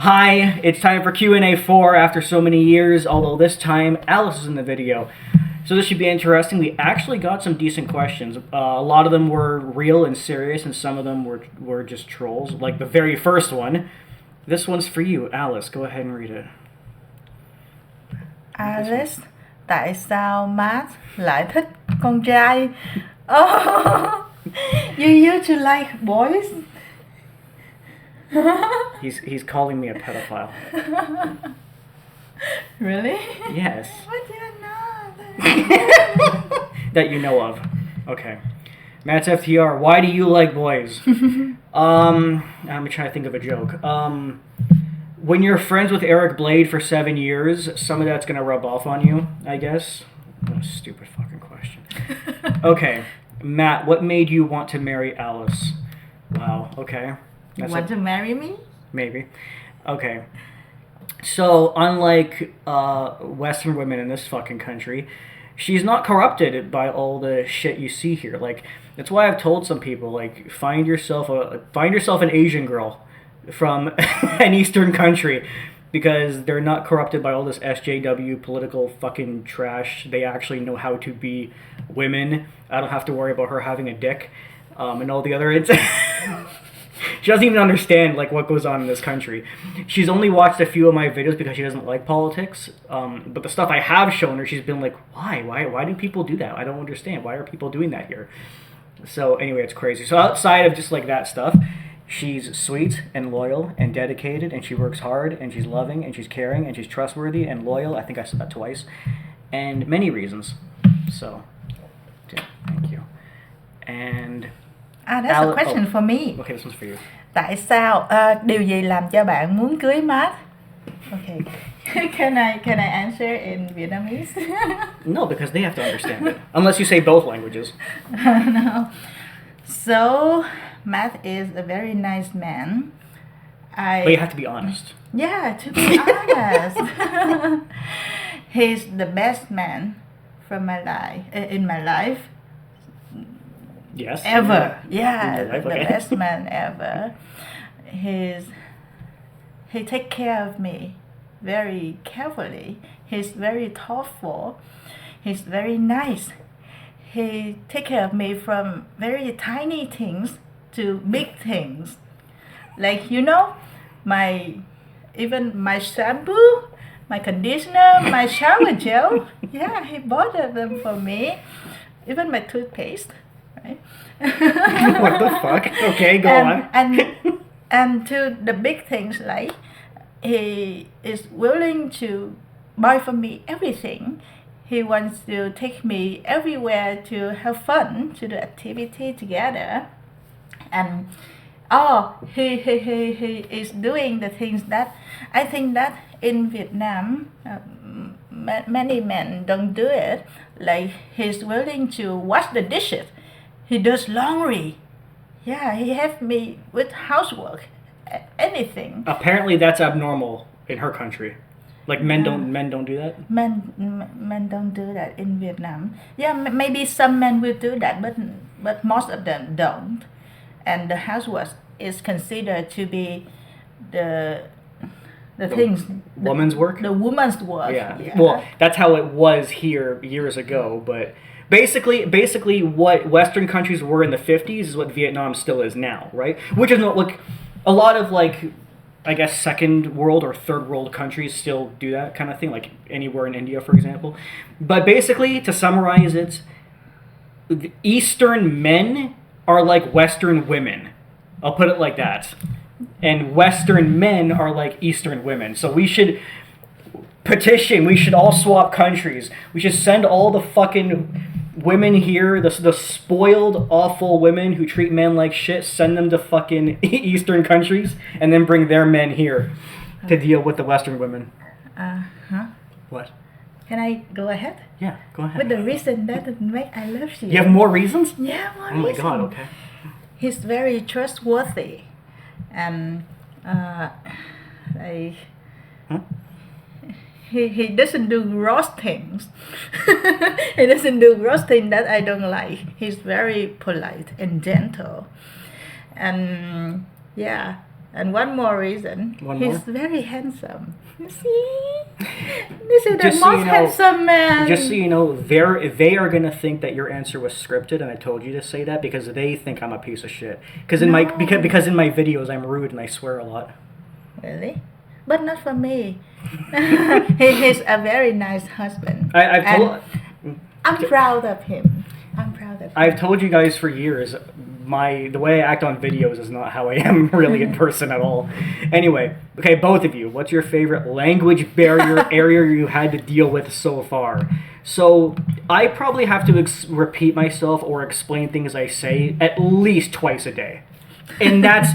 Hi, it's time for Q&A 4 after so many years, although this time Alice is in the video. So this should be interesting. We actually got some decent questions. A lot of them were real and serious, and some of them were just trolls. Like the very first one. This one's for you, Alice. Go ahead and read it. Alice, tại sao Matt lại thích con trai? Oh, you used to like boys? He's calling me a pedophile. Really? Yes. But you're not. That you know of. Okay. Matt's FTR, why do you like boys? I'm trying to think of a joke. When you're friends with Eric Blade for 7 years, some of that's gonna rub off on you, I guess. What a stupid fucking question. Okay. Matt, what made you want to marry Alice? Wow, okay. You want to marry me? Maybe. Okay. So, unlike Western women in this fucking country, she's not corrupted by all the shit you see here. Like, that's why I've told some people, like, find yourself an Asian girl from an Eastern country, because they're not corrupted by all this SJW political fucking trash. They actually know how to be women. I don't have to worry about her having a dick, and all the other. She doesn't even understand like what goes on in this country. She's only watched a few of my videos because she doesn't like politics. But the stuff I have shown her, she's been like, why do people do that? I don't understand. Why are people doing that here? So anyway, it's crazy. So outside of just like that stuff, she's sweet and loyal and dedicated, and she works hard, and she's loving, and she's caring, and she's trustworthy and loyal. I think I said that twice. And many reasons. So, yeah, thank you. And That's a question for me. Okay, this one's for you. Tại sao điều gì làm cho bạn muốn cưới Matt? Okay. Can I answer in Vietnamese? No, because they have to understand it. Unless you say both languages. No. So, Matt is a very nice man. But you have to be honest. Yeah, to be honest. He's the best man from my life in my life. Yes. Ever. Yeah, life, the okay. best man ever. He take care of me very carefully. He's very thoughtful. He's very nice. He take care of me from very tiny things to big things. Like even my shampoo, my conditioner, my shower gel. Yeah, he bought them for me. Even my toothpaste. Right? What the fuck? Okay, go on. And to the big things, like he is willing to buy for me everything. He wants to take me everywhere to have fun, to do activity together, and he is doing the things that I think that in Vietnam many men don't do it. Like he's willing to wash the dishes. He does laundry. Yeah, he helps me with housework, anything. Apparently, that's abnormal in her country. Like men don't do that. Men don't do that in Vietnam. Yeah, maybe some men will do that, but most of them don't. And the housework is considered to be the things. Woman's work. The woman's work. Yeah. Well, that's how it was here years ago, but. Basically, what Western countries were in the 50s is what Vietnam still is now, right? Which is not like a lot of like, I guess second world or third world countries still do that kind of thing, like anywhere in India, for example. But basically, to summarize it, Eastern men are like Western women. I'll put it like that. And Western men are like Eastern women. So we should petition. We should all swap countries. We should send all the fucking women here, the spoiled, awful women who treat men like shit, send them to fucking Eastern countries, and then bring their men here to deal with the Western women. What? Can I go ahead? Yeah, go ahead. With the reason that make I love you. You have more reasons? Yeah, more Oh my reason. god, okay. He's very trustworthy, and he doesn't do gross things. He doesn't do gross things that I don't like. He's very polite and gentle, and yeah, And one more reason, One he's more? very handsome. You see? This is the Just so most you know- handsome man. Just so you know, they are gonna think that your answer was scripted, and I told you to say that because they think I'm a piece of shit. Because in my No. because in my videos I'm rude and I swear a lot. Really? But not for me. He's a very nice husband. I've And told I'm proud of him. I'm proud of him. I've told you guys for years the way I act on videos is not how I am really in person at all. Anyway, okay, both of you, what's your favorite language barrier area you had to deal with so far? So I probably have to repeat myself or explain things I say at least twice a day, and that's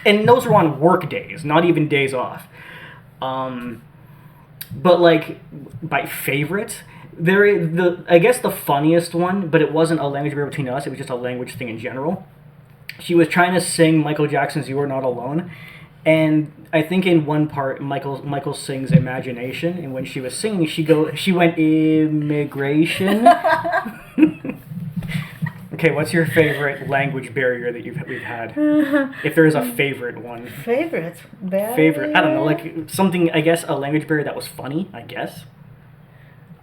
and those are on work days, not even days off. But like my favorite, I guess the funniest one, but it wasn't a language barrier between us. It was just a language thing in general. She was trying to sing Michael Jackson's "You Are Not Alone," and I think in one part Michael sings "Imagination," and when she was singing, she went "immigration." Okay, what's your favorite language barrier that we've had? If there is a favorite one. Favorite? Favorite? I don't know, like something. I guess a language barrier that was funny. I guess.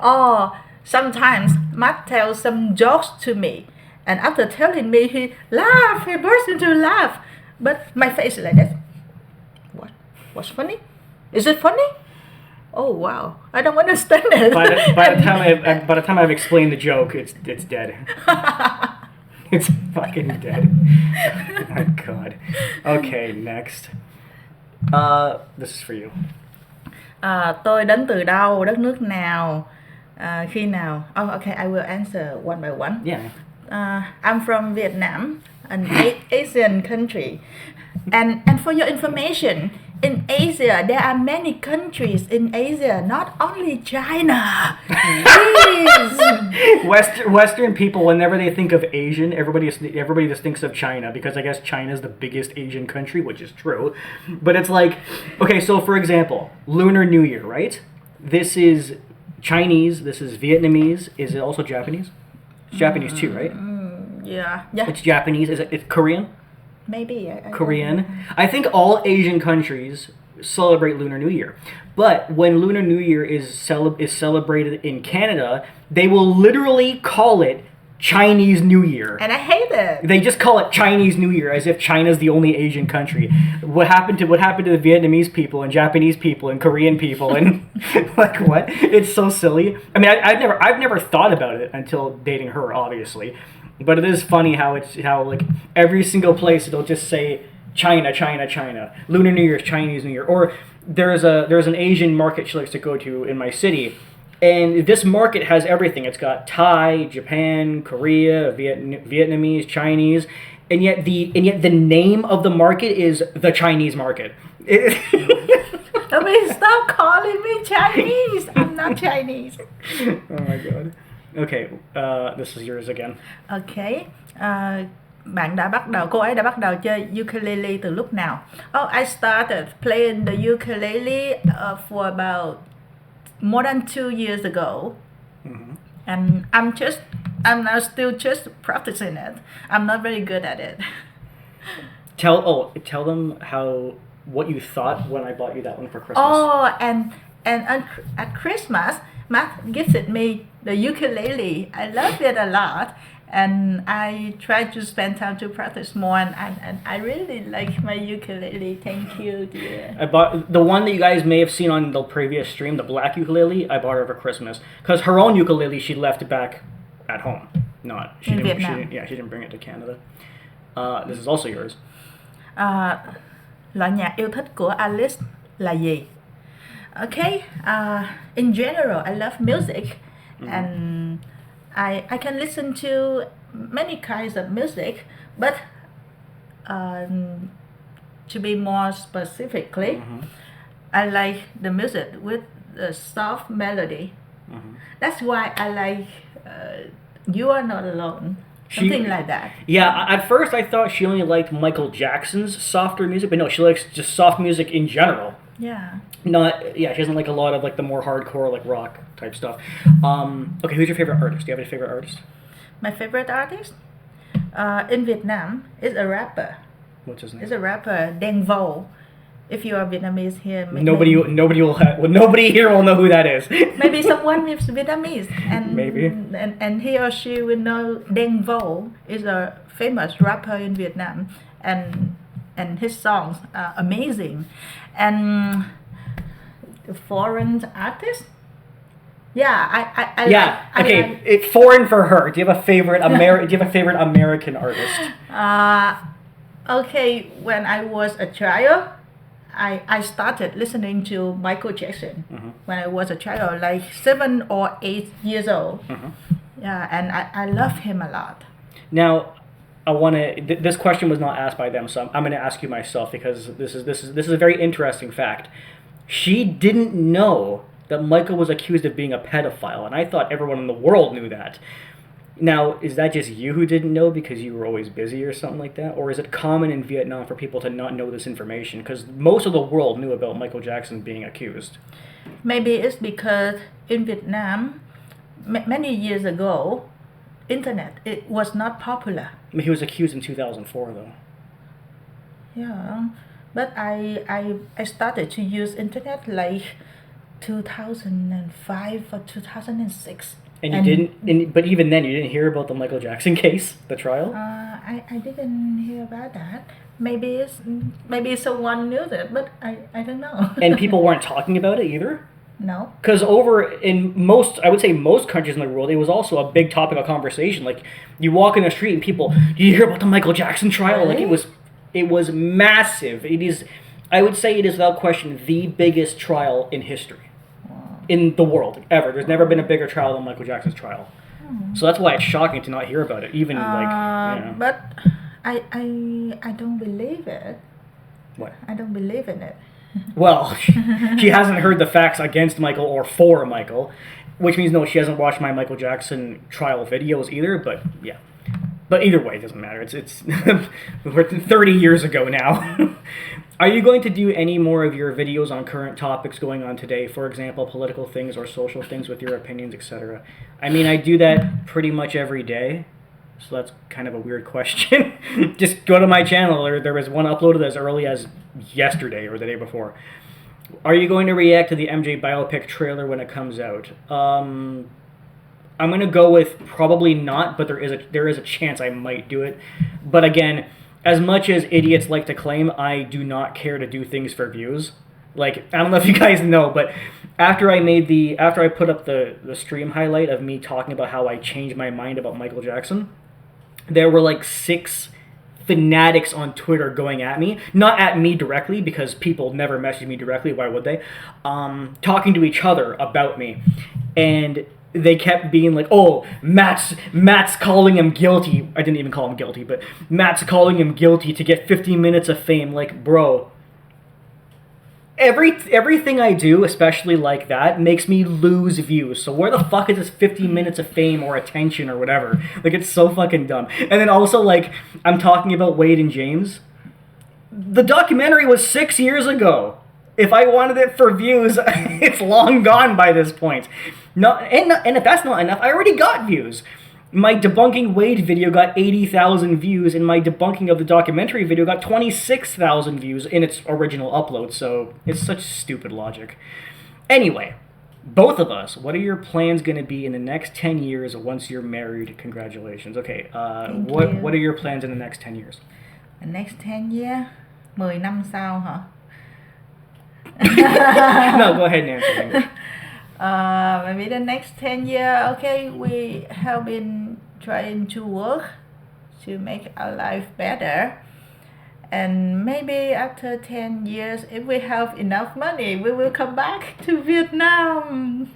Oh, sometimes Matt tells some jokes to me, and after telling me, he bursts into laugh. But my face is like this. What? What's funny? Is it funny? Oh wow! I don't understand it. By the time I've explained the joke, it's dead. It's fucking dead. Oh my god. Okay, next. This is for you. Tôi đến từ đâu, đất nước nào, khi nào? Oh, okay, I will answer one by one. Yeah. I'm from Vietnam, an Asian country. And for your information, in Asia, there are many countries in Asia, not only China. Please. Western people, whenever they think of Asian, everybody just thinks of China because I guess China is the biggest Asian country, which is true. But it's like, okay, so for example, Lunar New Year, right? This is Chinese. This is Vietnamese. Is it also Japanese? It's Japanese too, right? Yeah. It's Japanese. Is it Korean? Maybe. Korean. I think all Asian countries celebrate Lunar New Year. But when Lunar New Year is celebrated in Canada, they will literally call it Chinese New Year. And I hate it. They just call it Chinese New Year as if China's the only Asian country. What happened to the Vietnamese people and Japanese people and Korean people and like what? It's so silly. I mean, I've never thought about it until dating her, obviously. But it is funny how like every single place it'll just say China, China, China. Lunar New Year is Chinese New Year. Or there's an Asian market she likes to go to in my city. And this market has everything. It's got Thai, Japan, Korea, Vietnamese, Chinese, and yet the name of the market is the Chinese market. I mean, stop calling me Chinese. I'm not Chinese. Oh my god. Okay, this is yours again. Okay. Cô ấy đã bắt đầu chơi ukulele từ lúc nào? Oh, I started playing the ukulele for about more than 2 years ago. Mm-hmm. And I'm now still just practicing it. I'm not very good at it. Tell them what you thought when I bought you that one for Christmas. Oh, and at Christmas, Matt gifted me the ukulele. I love it a lot, and I try to spend time to practice more. And I really like my ukulele. Thank you, dear. I bought the one that you guys may have seen on the previous stream, the black ukulele. I bought her for Christmas because her own ukulele she left back at home. She didn't bring it to Canada. This is also yours. Loại nhạc yêu thích của Alice là gì? Okay, in general, I love music, and I can listen to many kinds of music, but to be more specifically, I like the music with the soft melody. That's why I like You Are Not Alone. Something like that. Yeah, at first I thought she only liked Michael Jackson's softer music, but no, she likes just soft music in general. Yeah. She doesn't like a lot of like the more hardcore like rock type stuff. Okay, who's your favorite artist? Do you have any favorite artist? My favorite artist in Vietnam is a rapper. What's his name? It's a rapper, Deng Vo. If you are Vietnamese here, Nobody here will know who that is. maybe someone is Vietnamese, and Maybe. and he or she will know Deng Vo is a famous rapper in Vietnam, and his songs are amazing, and the foreign artist. Yeah, I Yeah. like, Okay. I like, It's foreign for her. Do you have a favorite Do you have a favorite American artist? Okay, when I was a child, I started listening to Michael Jackson when I was a child, like 7 or 8 years old. Yeah, and I love him a lot. Now, I want to. This question was not asked by them, so I'm going to ask you myself because this is a very interesting fact. She didn't know that Michael was accused of being a pedophile, and I thought everyone in the world knew that. Now, is that just you who didn't know because you were always busy or something like that? Or is it common in Vietnam for people to not know this information? Because most of the world knew about Michael Jackson being accused. Maybe it's because in Vietnam, many years ago, internet it was not popular. I mean, he was accused in 2004, though. Yeah, but I started to use internet like 2005 or 2006. And you didn't, but even then, you didn't hear about the Michael Jackson case, the trial? I didn't hear about that. Maybe someone knew that, but I don't know. And people weren't talking about it either? No. Because over in I would say most countries in the world, it was also a big topic of conversation. Like, you walk in the street and people, do you hear about the Michael Jackson trial? Really? Like, it was massive. It is, I would say it is without question the biggest trial in history. In the world, ever. There's never been a bigger trial than Michael Jackson's trial. So that's why it's shocking to not hear about it, even But I don't believe it. What? I don't believe in it. Well, she hasn't heard the facts against Michael or for Michael, which means no, she hasn't watched my Michael Jackson trial videos either, but yeah. But either way, it doesn't matter. It's we're 30 years ago now. Are you going to do any more of your videos on current topics going on today? For example, political things or social things with your opinions, etc. I mean, I do that pretty much every day. So that's kind of a weird question. Just go to my channel. There was one uploaded as early as yesterday or the day before. Are you going to react to the MJ biopic trailer when it comes out? I'm going to go with probably not, but there is a chance I might do it. But again, as much as idiots like to claim, I do not care to do things for views. Like, I don't know if you guys know, but after I put up the stream highlight of me talking about how I changed my mind about Michael Jackson, there were like 6 fanatics on Twitter going at me. Not at me directly, because people never message me directly, why would they? Talking to each other about me. And they kept being like, oh, Matt's calling him guilty. I didn't even call him guilty, but Matt's calling him guilty to get 15 minutes of fame. Like, bro, everything I do, especially like that, makes me lose views. So where the fuck is this 15 minutes of fame or attention or whatever? Like, it's so fucking dumb. And then also, like, I'm talking about Wade and James. The documentary was 6 years ago. If I wanted it for views, it's long gone by this point. And if that's not enough, I already got views. My debunking Wade video got 80,000 views, and my debunking of the documentary video got 26,000 views in its original upload, so it's such stupid logic. Anyway, both of us, what are your plans going to be in the next 10 years once you're married? Congratulations. Okay, what are your plans in the next 10 years? The next 10 years? 10 năm sau hả? No, go ahead and answer in English. Maybe the next 10 years, okay, we have been trying to work to make our life better. And maybe after 10 years, if we have enough money, we will come back to Vietnam.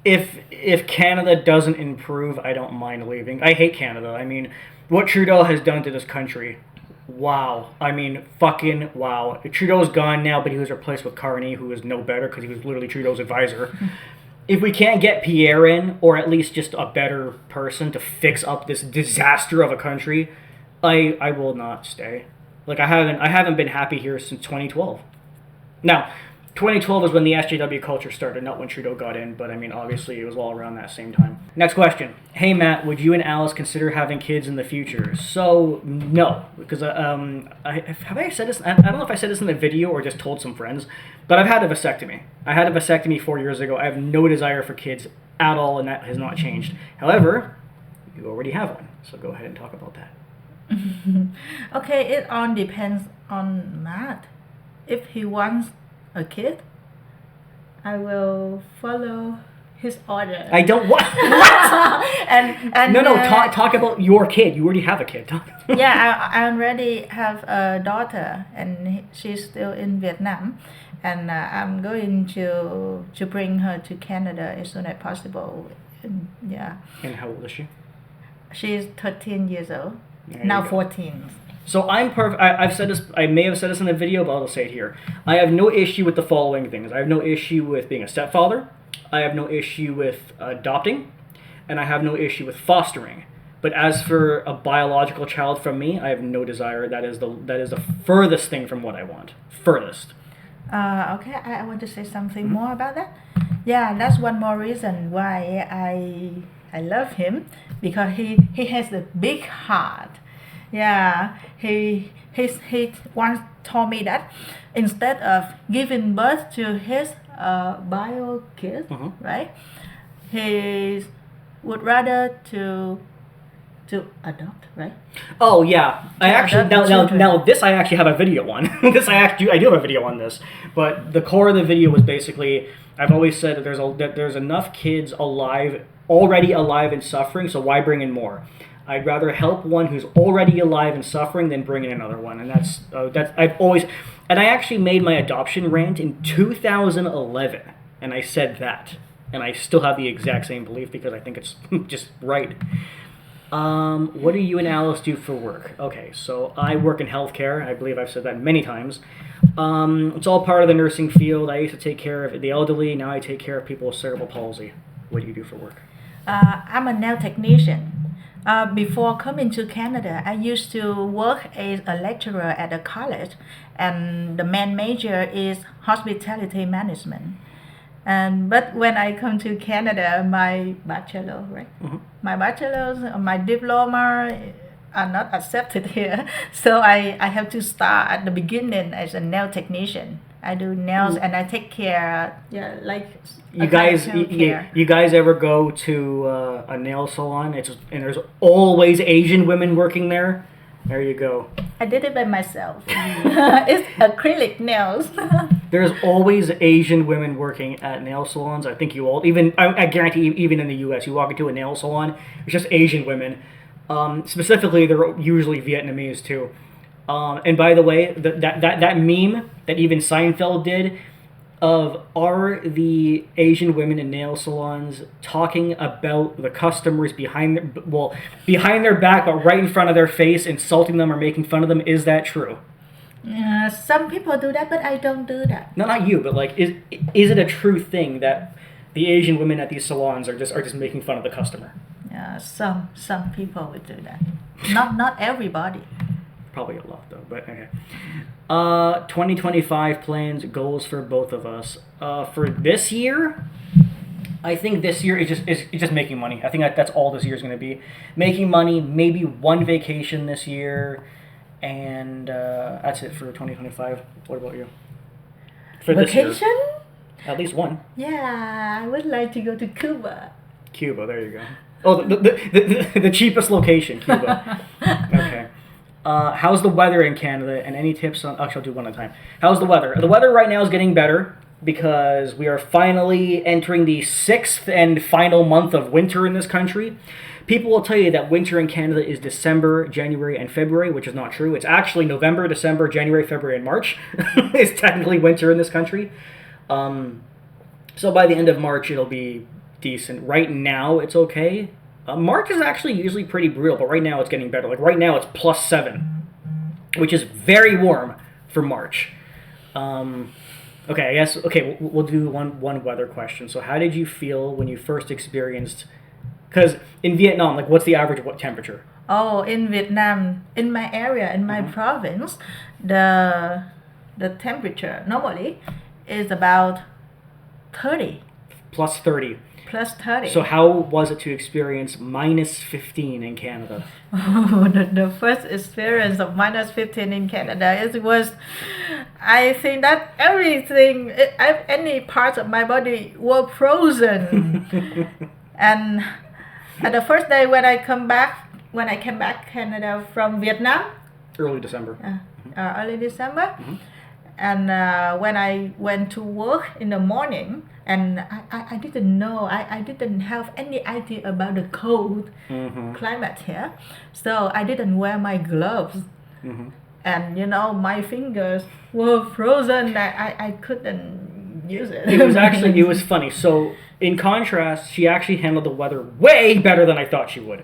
If Canada doesn't improve, I don't mind leaving. I hate Canada. I mean, what Trudeau has done to this country, wow. I mean, fucking wow. Trudeau's gone now, but he was replaced with Carney, who is no better because he was literally Trudeau's advisor. If we can't get Pierre in, or at least just a better person to fix up this disaster of a country, I will not stay. Like, I haven't been happy here since 2012. Now, 2012 is when the SJW culture started, not when Trudeau got in, but I mean, obviously, it was all around that same time. Next question. Hey, Matt, would you and Alice consider having kids in the future? So, no, because have I said this? I don't know if I said this in the video or just told some friends, but I've had a vasectomy. I had a vasectomy 4 years ago. I have no desire for kids at all, and that has not changed. However, you already have one, so go ahead and talk about that. Okay, it all depends on Matt. If he wants a kid, I will follow his order. I don't want. and No, talk about your kid. You already have a kid. Yeah, I already have a daughter, and she's still in Vietnam, and I'm going to bring her to Canada as soon as possible. And, yeah. And how old is she? She's 13 years old. There Now you go. 14. So I'm perfect. I've said this. I may have said this in the video, but I'll say it here. I have no issue with the following things. I have no issue with being a stepfather. I have no issue with adopting, and I have no issue with fostering. But as for a biological child from me, I have no desire. That is the furthest thing from what I want. Furthest. Okay, I want to say something more about that. Yeah, that's one more reason why I love him, because he has a big heart. Yeah, he once told me that instead of giving birth to his bio kid, right, he would rather to adopt, right? Oh yeah, I actually adopt now this I actually have a video on. I do have a video on this, but the core of the video was basically I've always said that there's enough kids already alive and suffering, so why bring in more? I'd rather help one who's already alive and suffering than bring in another one, and that's I've always, and I actually made my adoption rant in 2011, and I said that, and I still have the exact same belief because I think it's just right. What do you and Alice do for work? Okay, so I work in healthcare. I believe I've said that many times. It's all part of the nursing field. I used to take care of the elderly. Now I take care of people with cerebral palsy. What do you do for work? I'm a nail technician. Before coming to Canada, I used to work as a lecturer at a college, and the main major is hospitality management. But when I come to Canada, my bachelor, right? My bachelor's, my diploma are not accepted here, so I have to start at the beginning as a nail technician. I do nails and I take care, like you guys ever go to a nail salon? And there's always Asian women working there. There you go. I did it by myself. It's acrylic nails. There's always Asian women working at nail salons. I think you all, I guarantee, even in the U.S., you walk into a nail salon, it's just Asian women. Specifically, they're usually Vietnamese too. And by the way, that meme that even Seinfeld did of are the Asian women in nail salons talking about the customers behind their back, but right in front of their face, insulting them or making fun of them. Is that true? Some people do that, but I don't do that. No, not you, but like, is it a true thing that the Asian women at these salons are just making fun of the customer? Some people would do that. Not everybody. Probably a lot though, but okay. 2025 plans, goals for both of us. For this year, I think this year is just making money. I think that's all this year is going to be. Making money, maybe one vacation this year, and that's it for 2025. What about you? For Vacation? this year, at least one. Yeah, I would like to go to Cuba. Cuba, there you go. Oh, the cheapest location, Cuba. Okay. How's the weather in Canada, and any tips on... Actually, I'll do one at a time. How's the weather? The weather right now is getting better because we are finally entering the 6th and final month of winter in this country. People will tell you that winter in Canada is December, January, and February, which is not true. It's actually November, December, January, February, and March is technically winter in this country. So by the end of March, it'll be decent. Right now, it's okay. March is actually usually pretty brutal, but right now it's getting better. Like right now it's +7, which is very warm for March. Okay, I guess, we'll do one weather question. So how did you feel when you first experienced, because in Vietnam, like what's the average temperature? Oh, in Vietnam, in my area, in my province, the temperature normally is about 30 Plus 30. plus 30. So how was it to experience minus 15 in Canada? Oh, the first experience of minus 15 in Canada, it was, I think that everything, any parts of my body were frozen. And at the first day when I came back Canada from Vietnam, Early December. early December, Mm-hmm. and when I went to work in the morning, and I didn't know, I didn't have any idea about the cold Mm-hmm. climate here, so I didn't wear my gloves, Mm-hmm. and my fingers were frozen. I couldn't use it. It was funny. So in contrast, she actually handled the weather way better than I thought she would.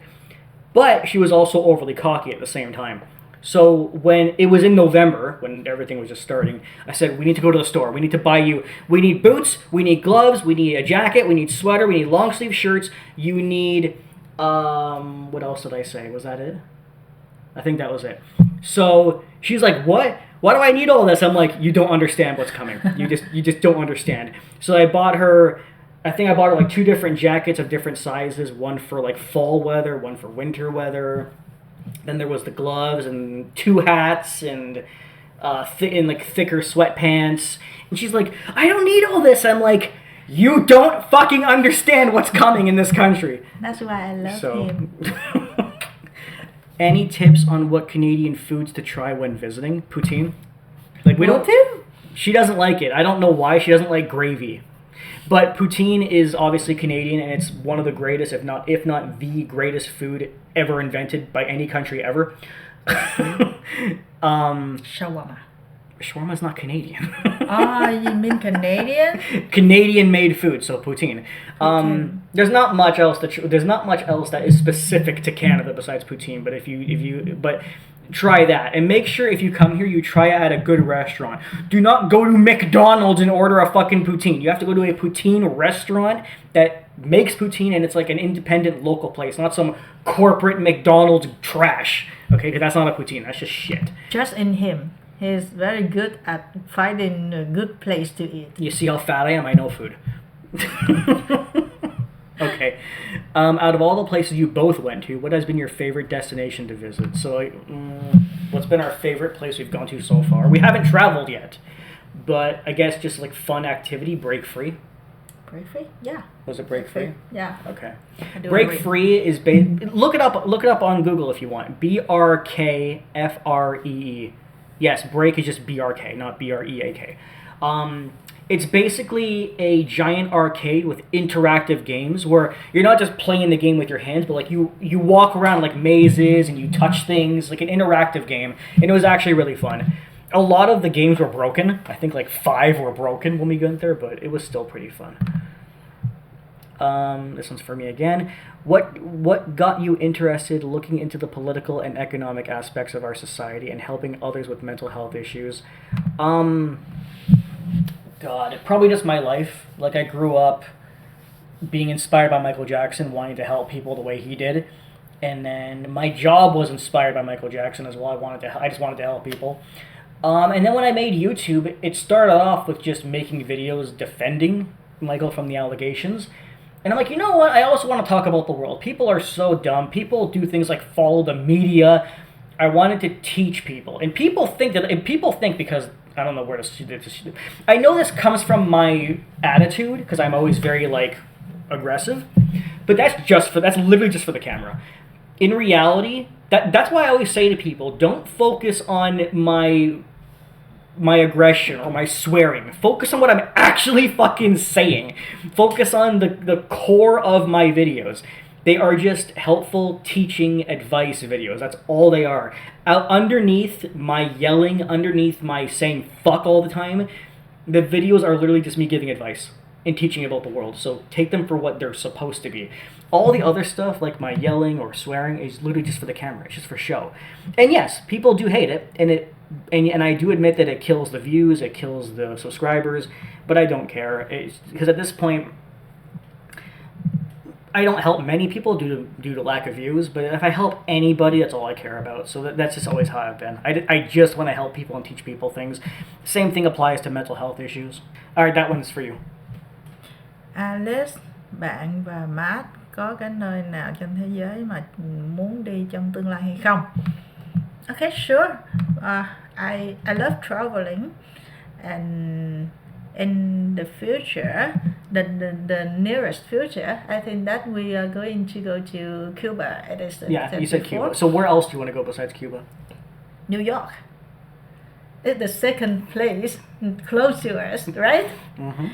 But she was also overly cocky at the same time. So when it was in November, when everything was just starting, I said, we need to go to the store. We need to buy you, we need boots, we need gloves, we need a jacket, we need sweater, we need long sleeve shirts, you need, what else did I say? Was that it? I think that was it. So she's like, what? Why do I need all this? I'm like, you don't understand what's coming. You just don't understand. So I bought her like 2 different jackets of different sizes, one for like fall weather, one for winter weather. Then there was the gloves and 2 hats and thicker sweatpants. And she's like, I don't need all this. I'm like, you don't fucking understand what's coming in this country. That's why I love him. Any tips on what Canadian foods to try when visiting? Poutine? Like we don't. Poutine? She doesn't like it. I don't know why. She doesn't like gravy. But poutine is obviously Canadian, and it's one of the greatest, if not the greatest food ever invented by any country ever. Shawarma. Shawarma's not Canadian. You mean Canadian? Canadian-made food, so poutine. There's not much else that is specific to Canada besides poutine. But try that, and make sure if you come here, you try it at a good restaurant. Do not go to McDonald's and order a fucking poutine. You have to go to a poutine restaurant that makes poutine, and it's like an independent local place, not some corporate McDonald's trash. Okay, because that's not a poutine. That's just shit. Just in him. He's very good at finding a good place to eat. You see how fat I am? I know food. Okay. Out of all the places you both went to, what has been your favorite destination to visit? So, what's been our favorite place we've gone to so far? We haven't traveled yet, but I guess just like fun activity, Break Free. Break Free? Yeah. Was it Break Free? Yeah. Okay. Break Break Free is look it up on Google if you want. BRKFREE. Yes, Break is just BRK, not BREAK. It's basically a giant arcade with interactive games where you're not just playing the game with your hands, but like you walk around like mazes and you touch things, like an interactive game, and it was actually really fun. A lot of the games were broken. I think like 5 were broken when we went there, but it was still pretty fun. This one's for me again. What got you interested looking into the political and economic aspects of our society and helping others with mental health issues? God, probably just my life. Like I grew up being inspired by Michael Jackson, wanting to help people the way he did. And then my job was inspired by Michael Jackson as well. I just wanted to help people. And then when I made YouTube, it started off with just making videos defending Michael from the allegations. And I'm like, you know what? I also want to talk about the world. People are so dumb. People do things like follow the media. I wanted to teach people. And people think because I don't know where to see this. I know this comes from my attitude because I'm always very like aggressive, but that's literally just for the camera. In reality, that's why I always say to people, don't focus on my aggression or my swearing. Focus on what I'm actually fucking saying. Focus on the core of my videos. They are just helpful teaching advice videos. That's all they are. Underneath my yelling, underneath my saying fuck all the time, the videos are literally just me giving advice and teaching about the world. So take them for what they're supposed to be. All the other stuff, like my yelling or swearing, is literally just for the camera. It's just for show. And yes, people do hate it, and I do admit that it kills the views, it kills the subscribers, but I don't care. Because at this point, I don't help many people due to lack of views, but if I help anybody, that's all I care about. So that's just always how I've been. I just want to help people and teach people things. Same thing applies to mental health issues. All right, that one's for you. Alice, bạn và Matt có cái nơi nào trên thế giới mà muốn đi trong tương lai hay không? Okay, sure. I love traveling, and in the future, the nearest future, I think that we are going to go to Cuba. It is You said Cuba. So where else do you want to go besides Cuba? New York. It's the second place close to us, right? Mm-hmm.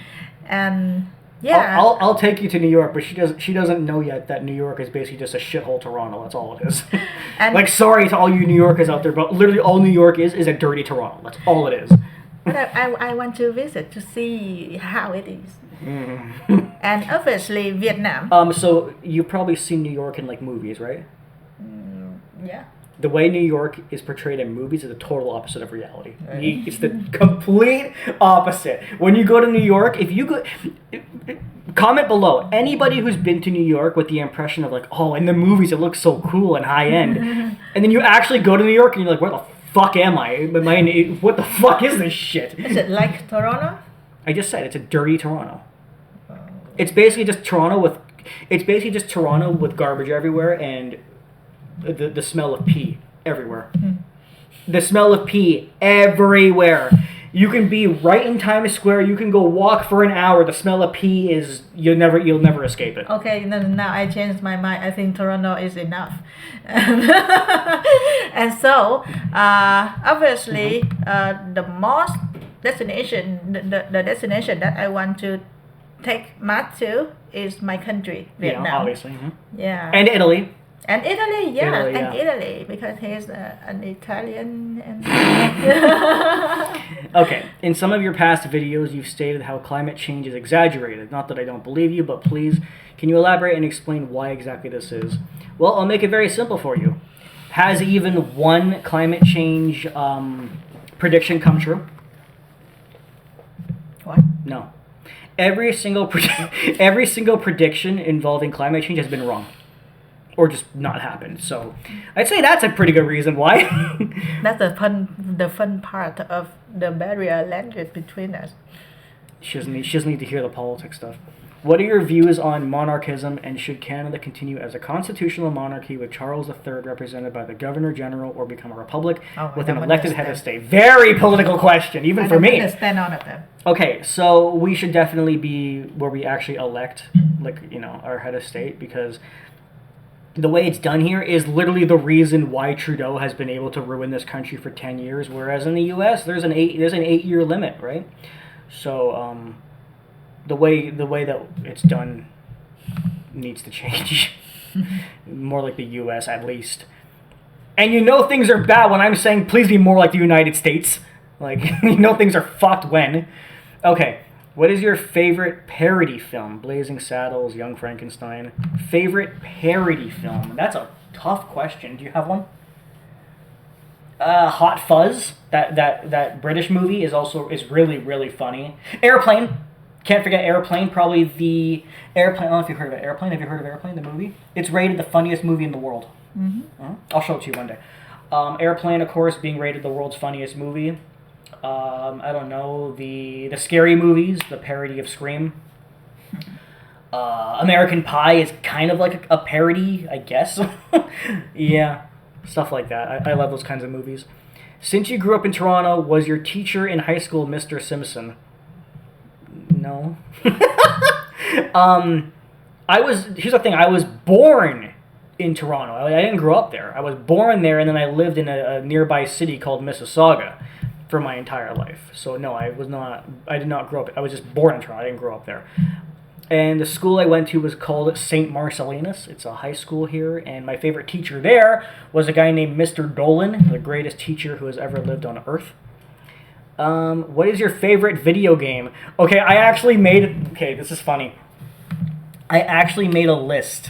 And yeah, I'll take you to New York, but she doesn't know yet that New York is basically just a shithole Toronto. That's all it is. And like, sorry to all you New Yorkers out there, but literally all New York is a dirty Toronto. That's all it is. but I want to visit to see how it is. Mm-hmm. And obviously Vietnam. So you've probably seen New York in like movies, right? Yeah. The way New York is portrayed in movies is the total opposite of reality. It's the complete opposite. When you go to New York, if you go, comment below, anybody who's been to New York with the impression of like, oh, in the movies it looks so cool and high end, and then you actually go to New York and you're like, where the fuck am I? What the fuck is this shit? Is it like Toronto? I just said it's a dirty Toronto. It's basically just Toronto with garbage everywhere and the smell of pee everywhere. The smell of pee everywhere. You can be right in Times Square. You can go walk for an hour. The smell of pee is you'll never escape it. Okay, now I changed my mind. I think Toronto is enough. And so obviously the most destination, the destination that I want to take Matt to is my country, Vietnam. Yeah, obviously. Yeah. And Italy. And Italy, yeah, Italy, yeah. Italy, because he's an Italian. And Okay, in some of your past videos, you've stated how climate change is exaggerated. Not that I don't believe you, but please, can you elaborate and explain why exactly this is? Well, I'll make it very simple for you. Has even one climate change prediction come true? What? No. Every single prediction involving climate change has been wrong. Or just not happened. So I'd say that's a pretty good reason why. That's the fun part of the barrier language between us. She doesn't need to hear the politics stuff. What are your views on monarchism, and should Canada continue as a constitutional monarchy with Charles III represented by the Governor General, or become a republic with an elected head of state? Very political question, even for me. I don't understand all of them. Okay, so we should definitely be where we actually elect, our head of state, because the way it's done here is literally the reason why Trudeau has been able to ruin this country for 10 years, whereas in the U.S. there's an 8-year limit, right? So the way that it's done needs to change. More like the U.S. at least. And things are bad when I'm saying please be more like the United States. Like, things are fucked when. Okay. What is your favorite parody film? Blazing Saddles, Young Frankenstein. Favorite parody film? That's a tough question. Do you have one? Hot Fuzz. That British movie is really, really funny. Airplane. Can't forget Airplane. Probably the Airplane. I don't know if you've heard of it. Airplane. Have you heard of Airplane, the movie? It's rated the funniest movie in the world. Mm-hmm. I'll show it to you one day. Airplane, of course, being rated the world's funniest movie. I don't know, the Scary Movies, the parody of Scream. American Pie is kind of like a parody, I guess. Yeah, stuff like that. I love those kinds of movies. Since you grew up in Toronto, was your teacher in high school Mr. Simpson? No. Here's the thing, I was born in Toronto. I didn't grow up there. I was born there, and then I lived in a nearby city called Mississauga for my entire life. So no, I did not grow up. I was just born in Toronto. I didn't grow up there. And the school I went to was called St. Marcellinus. It's a high school here, and my favorite teacher there was a guy named Mr. Dolan, the greatest teacher who has ever lived on Earth. What is your favorite video game? Okay, this is funny. I actually made a list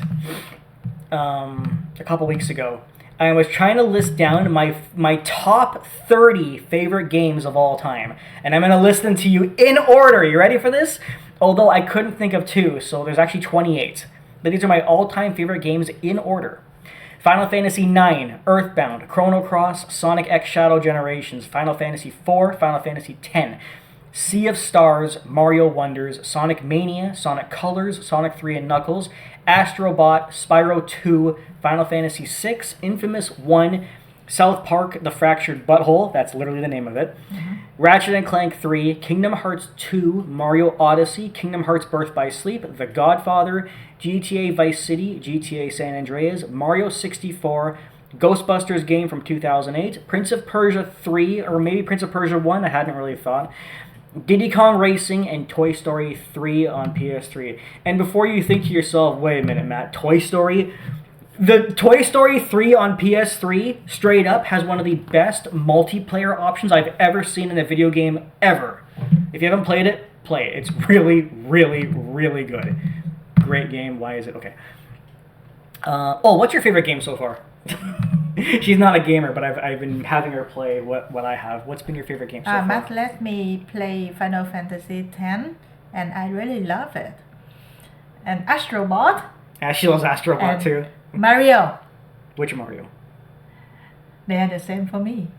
a couple weeks ago. I was trying to list down my top 30 favorite games of all time. And I'm going to list them to you in order. You ready for this? Although I couldn't think of two, so there's actually 28. but these are my all-time favorite games in order. Final Fantasy IX, Earthbound, Chrono Cross, Sonic X Shadow Generations, Final Fantasy IV, Final Fantasy X, Sea of Stars, Mario Wonders, Sonic Mania, Sonic Colors, Sonic 3 and Knuckles, Astro Bot, Spyro 2, Final Fantasy VI, Infamous 1, South Park, The Fractured Butthole, that's literally the name of it, Ratchet and Clank 3, Kingdom Hearts 2, Mario Odyssey, Kingdom Hearts Birth by Sleep, The Godfather, GTA Vice City, GTA San Andreas, Mario 64, Ghostbusters game from 2008, Prince of Persia 3, or maybe Prince of Persia 1, I hadn't really thought, Diddy Kong Racing, and Toy Story 3 on PS3. And before you think to yourself, wait a minute, Matt, Toy Story? The Toy Story 3 on PS3, straight up, has one of the best multiplayer options I've ever seen in a video game ever. If you haven't played it, play it. It's really, really, really good. Great game. Why is it? Okay. What's your favorite game so far? She's not a gamer, but I've been having her play what I have. What's been your favorite game so far? Matt let me play Final Fantasy X, and I really love it. And Astro Bot. Yeah, she loves Astro Bot too. Mario. Which Mario? They are the same for me.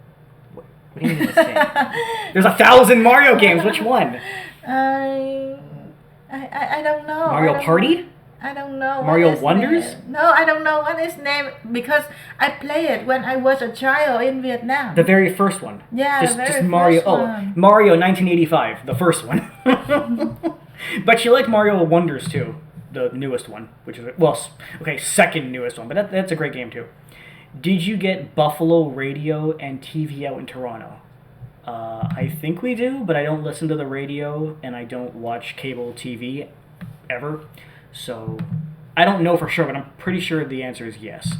What do you mean the same? There's 1,000 Mario games. Which one? I don't know. Mario Party? I don't know. Mario Wonders? No, I don't know what is name because I played it when I was a child in Vietnam. The very first one. Yeah, just Mario. Mario 1985, the first one. But you like Mario Wonders too, the newest one, which is second newest one. But that's a great game too. Did you get Buffalo radio and TV out in Toronto? I think we do, but I don't listen to the radio and I don't watch cable TV ever. So, I don't know for sure, but I'm pretty sure the answer is yes.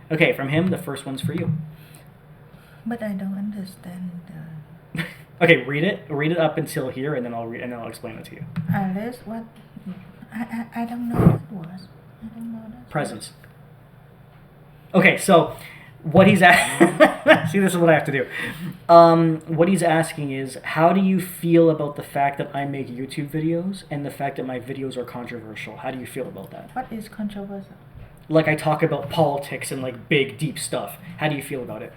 Okay, from him, the first one's for you. But I don't understand. Okay, read it up until here, and then I'll explain it to you. Alice, what? I don't know what it was. I don't know that. Presents. Okay, so what he's see, this is what I have to do. What he's asking is, how do you feel about the fact that I make YouTube videos and the fact that my videos are controversial? How do you feel about that? What is controversial? Like I talk about politics and like big, deep stuff. How do you feel about it?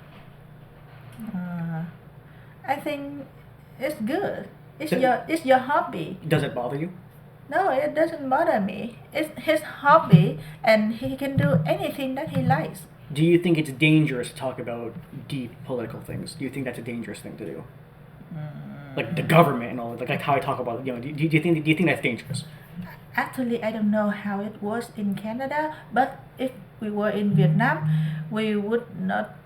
I think it's good. It's your hobby. Does it bother you? No, it doesn't bother me. It's his hobby, and he can do anything that he likes. Do you think it's dangerous to talk about deep political things? Do you think that's a dangerous thing to do? Like the government and all, like how I talk about, do you think that's dangerous? Actually, I don't know how it was in Canada, but if we were in Vietnam, we would not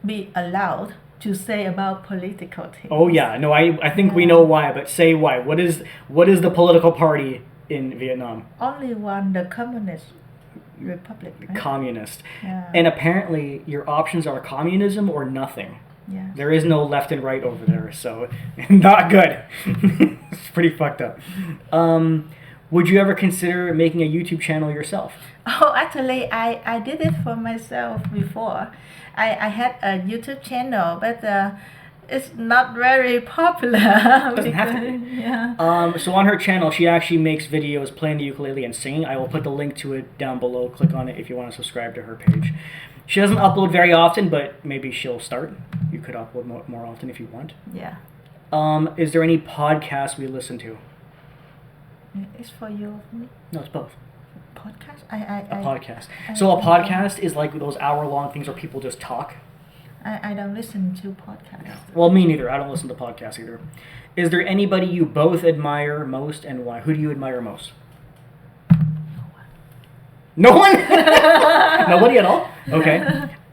be allowed to say about political things. Oh yeah, no, I think we know why, but say why. What is the political party in Vietnam? Only one, the Communist Republic. Right? Communist. Yeah. And apparently your options are communism or nothing. Yeah. There is no left and right over there, so not good. It's pretty fucked up. Would you ever consider making a YouTube channel yourself? Oh, actually, I did it for myself before. I had a YouTube channel, but it's not very popular. Doesn't have to be. Yeah. So on her channel, she actually makes videos playing the ukulele and singing. I will put the link to it down below. Click on it if you want to subscribe to her page. She doesn't upload very often, but maybe she'll start. You could upload more often if you want. Yeah. Is there any podcasts we listen to? It's for you. No, it's both. Podcast? A podcast. So a podcast is like those hour-long things where people just talk. I don't listen to podcasts. Yeah. Well, me neither. I don't listen to podcasts either. Is there anybody you both admire most and why? Who do you admire most? No one? Nobody at all? Okay.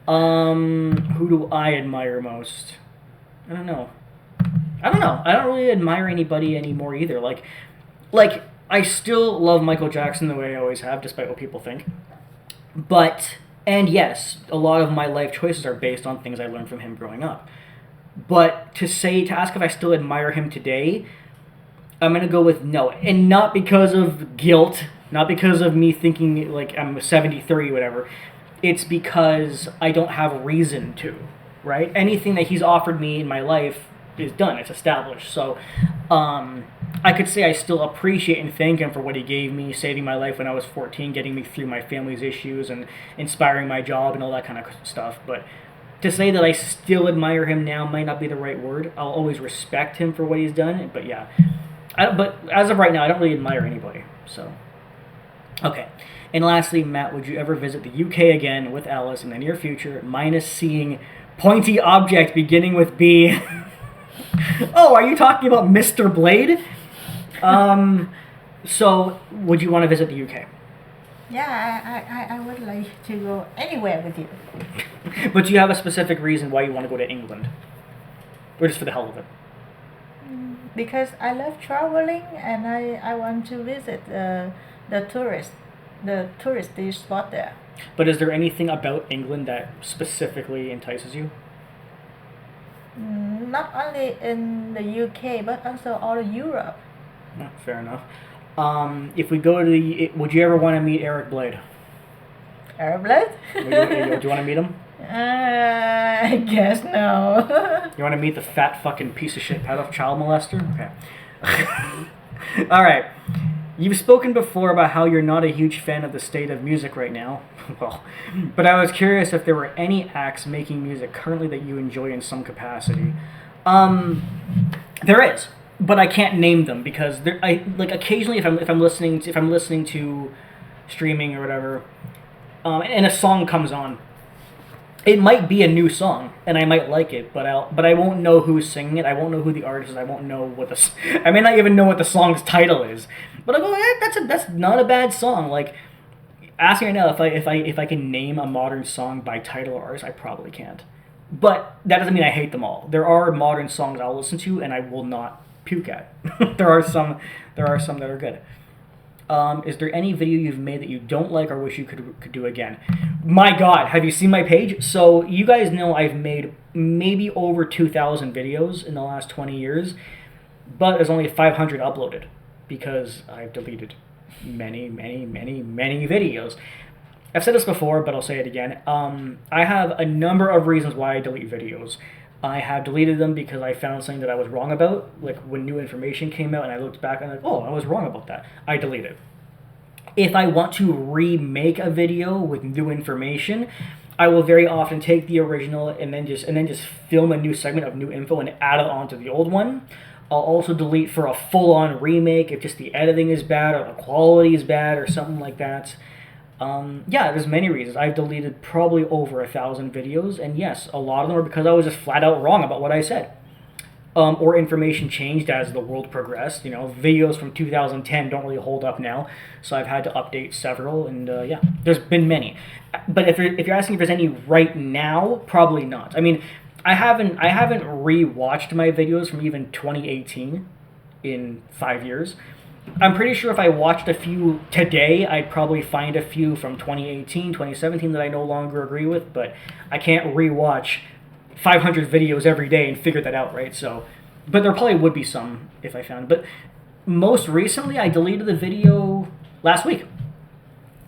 Who do I admire most? I don't know. I don't really admire anybody anymore either. Like I still love Michael Jackson the way I always have, despite what people think. And yes, a lot of my life choices are based on things I learned from him growing up. But to ask if I still admire him today, I'm going to go with no. And not because of guilt, not because of me thinking like I'm 70-30, whatever. It's because I don't have a reason to, right? Anything that he's offered me in my life, is done. It's established. So I could say I still appreciate and thank him for what he gave me, saving my life when I was 14, getting me through my family's issues, and inspiring my job and all that kind of stuff. But to say that I still admire him now might not be the right word. I'll always respect him for what he's done. But yeah, but as of right now, I don't really admire anybody. So, okay. And lastly, Matt, would you ever visit the UK again with Alice in the near future, minus seeing pointy object beginning with B? Oh, are you talking about Mr. Blade? So, would you want to visit the UK? Yeah, I would like to go anywhere with you. But do you have a specific reason why you want to go to England? Or just for the hell of it? Because I love traveling and I want to visit the touristy spot there. But is there anything about England that specifically entices you? Not only in the UK, but also all of Europe. No, fair enough. If we go to would you ever want to meet Eric Blade? Eric Blade? Do you want to meet him? I guess no. You want to meet the fat fucking piece of shit pedophile child molester? Okay. All right. You've spoken before about how you're not a huge fan of the state of music right now. Well, but I was curious if there were any acts making music currently that you enjoy in some capacity. There is, but I can't name them because occasionally if I'm listening to streaming or whatever, and a song comes on, it might be a new song and I might like it, but I won't know who's singing it. I won't know who the artist is. I won't know I may not even know what the song's title is. But I go, that's not a bad song. Like, ask me right now if I can name a modern song by title or artist, I probably can't. But that doesn't mean I hate them all. There are modern songs I'll listen to and I will not puke at. There are some that are good. Is there any video you've made that you don't like or wish you could do again? My God, have you seen my page? So you guys know I've made maybe over 2,000 videos in the last 20 years, but there's only 500 uploaded because I've deleted many videos. I've said this before, but I'll say it again. I have a number of reasons why I delete videos. I have deleted them because I found something that I was wrong about, like when new information came out and I looked back and I'm like, oh, I was wrong about that. I delete it. If I want to remake a video with new information, I will very often take the original and then just film a new segment of new info and add it onto the old one. I'll also delete for a full-on remake if just the editing is bad or the quality is bad or something like that. Yeah, there's many reasons. I've deleted probably over 1,000 videos, and yes, a lot of them are because I was just flat out wrong about what I said. Or information changed as the world progressed. You know, videos from 2010 don't really hold up now, so I've had to update several, and yeah, there's been many. But if you're asking if there's any right now, probably not. I mean, I haven't rewatched my videos from even 2018 in 5 years. I'm pretty sure if I watched a few today, I'd probably find a few from 2018, 2017 that I no longer agree with, but I can't rewatch 500 videos every day and figure that out, right? So, but there probably would be some if I found. But most recently, I deleted the video last week.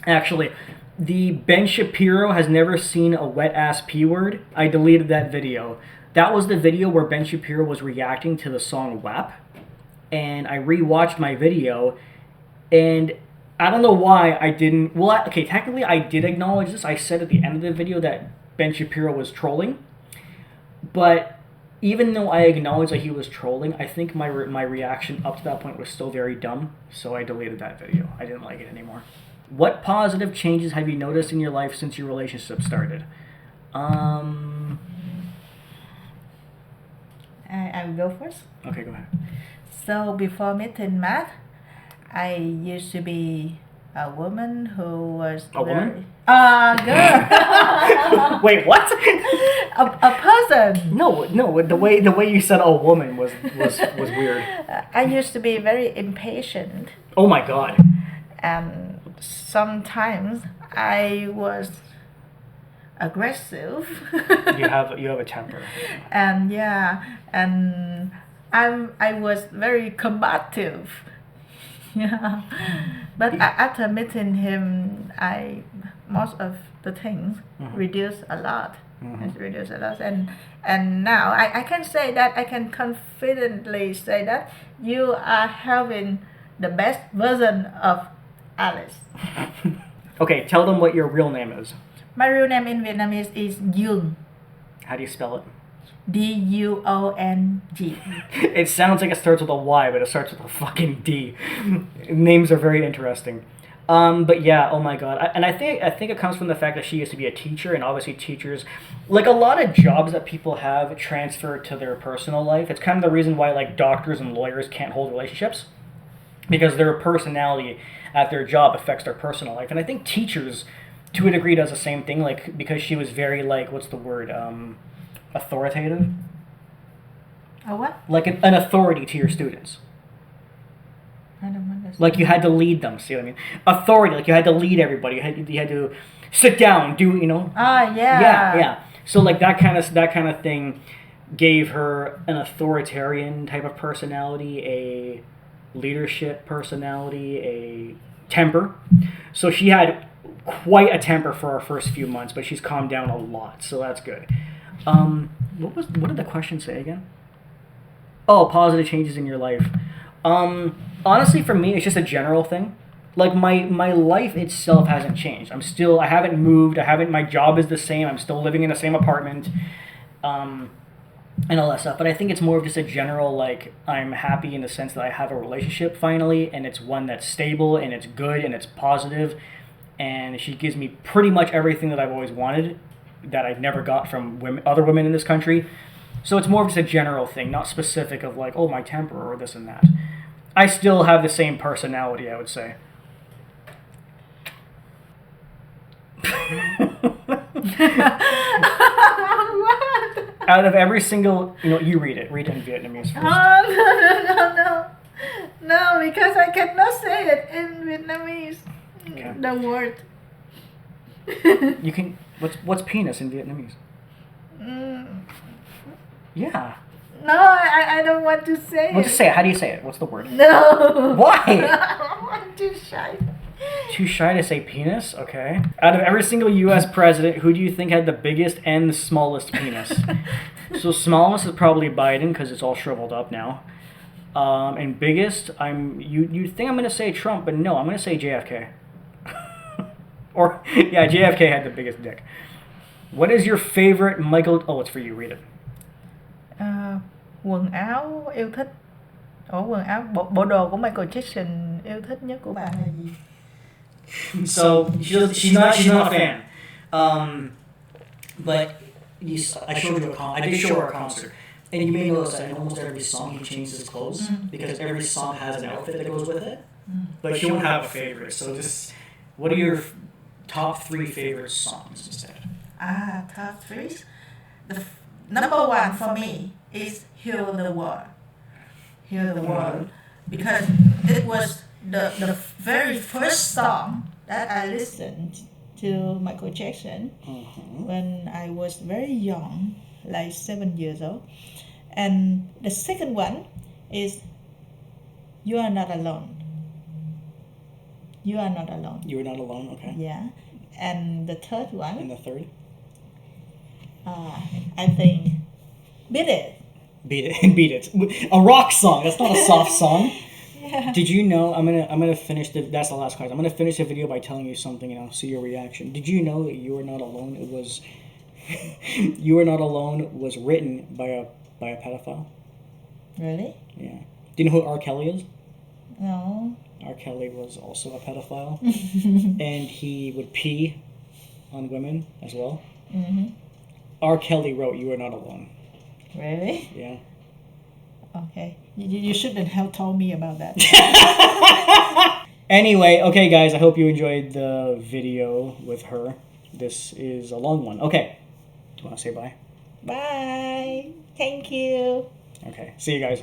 Actually, the Ben Shapiro has never seen a wet-ass P-word. I deleted that video. That was the video where Ben Shapiro was reacting to the song WAP. And I rewatched my video, and I don't know why I didn't. Well, okay, technically I did acknowledge this. I said at the end of the video that Ben Shapiro was trolling, but even though I acknowledged that he was trolling, I think my reaction up to that point was still very dumb, so I deleted that video. I didn't like it anymore. What positive changes have you noticed in your life since your relationship started? I will go first. Okay, go ahead. So before meeting Matt, I used to be a woman who was woman? Girl. Wait, what? a person. No. The way you said a woman was weird. I used to be very impatient. Oh my God. And sometimes I was aggressive. You have a temper. And yeah, and I was very combative. Yeah, but after meeting him, most of the things reduced a lot. It's reduced a lot, and now I can say that I can confidently say that you are having the best version of Alice. Okay, tell them what your real name is. My real name in Vietnamese is Dung. How do you spell it? Duong. It sounds like it starts with a Y, but it starts with a fucking D. Names are very interesting. But yeah, oh my god, and I think it comes from the fact that she used to be a teacher, and obviously teachers, like a lot of jobs that people have transfer to their personal life. It's kind of the reason why like doctors and lawyers can't hold relationships, because their personality at their job affects their personal life. And I think teachers, to a degree, does the same thing. Like because she was very like what's the word, authoritative, A what? like an authority to your students. I don't understand. Like you had to lead them. See what I mean? Authority. Like you had to lead everybody. You had to sit down. Do you know? Ah, yeah. Yeah. So like that kind of thing gave her an authoritarian type of personality, a leadership personality, a temper. So she had quite a temper for our first few months, but she's calmed down a lot. So that's good. What did the question say again? Oh, positive changes in your life. Honestly, for me, it's just a general thing. Like my life itself hasn't changed. I haven't moved. My job is the same. I'm still living in the same apartment, and all that stuff. But I think it's more of just a general, like, I'm happy in the sense that I have a relationship finally, and it's one that's stable, and it's good, and it's positive, and she gives me pretty much everything that I've always wanted, that I've never got from other women in this country. So it's more of just a general thing, not specific of like, oh, my temper or this and that. I still have the same personality, I would say. What? Out of every single, you read it in Vietnamese first. No. No, because I cannot say it in Vietnamese. Okay. The word. You can. What's penis in Vietnamese? Mm. Yeah. No, I don't want to say Well, it. just say it. How do you say it? What's the word? No. Why? I'm too shy. Too shy to say penis? Okay. Out of every single U.S. president, who do you think had the biggest and the smallest penis? So smallest is probably Biden because it's all shriveled up now. And biggest, you think I'm gonna say Trump, but no, I'm gonna say JFK. Or yeah, JFK had the biggest dick. What is your favorite Michael? Oh, it's for you. Read it. Quần áo yêu thích. Quần áo bộ đồ của Michael Jackson yêu thích nhất của bạn là gì? So she's not a fan, but I did show her a concert, and you may notice that in almost every song he changes his clothes because every song has an outfit that goes with it. But she won't have a favorite. So just what are your top 3 favorite songs instead? Top 3. The number 1 for me is Heal the World. Heal the World, because it was the very first song that I listened to Michael Jackson when I was very young, like 7 years old. And the second one is You Are Not Alone. You Are Not Alone. You Are Not Alone, okay. Yeah. And the third one, And the third? I think Beat It. Beat It. A rock song. That's not a soft song. Yeah. Did you know? I'm gonna finish that's the last question. I'm gonna finish the video by telling you something, and I'll see your reaction. Did you know that You Are Not Alone? It was You Are Not Alone was written by a pedophile. Really? Yeah. Do you know who R. Kelly is? No. R. Kelly was also a pedophile, and he would pee on women as well. R. Kelly wrote You Are Not Alone. Really? Yeah. Okay. You shouldn't have told me about that. Anyway, okay, guys, I hope you enjoyed the video with her. This is a long one. Okay. Do you want to say bye? Bye. Thank you. Okay. See you guys.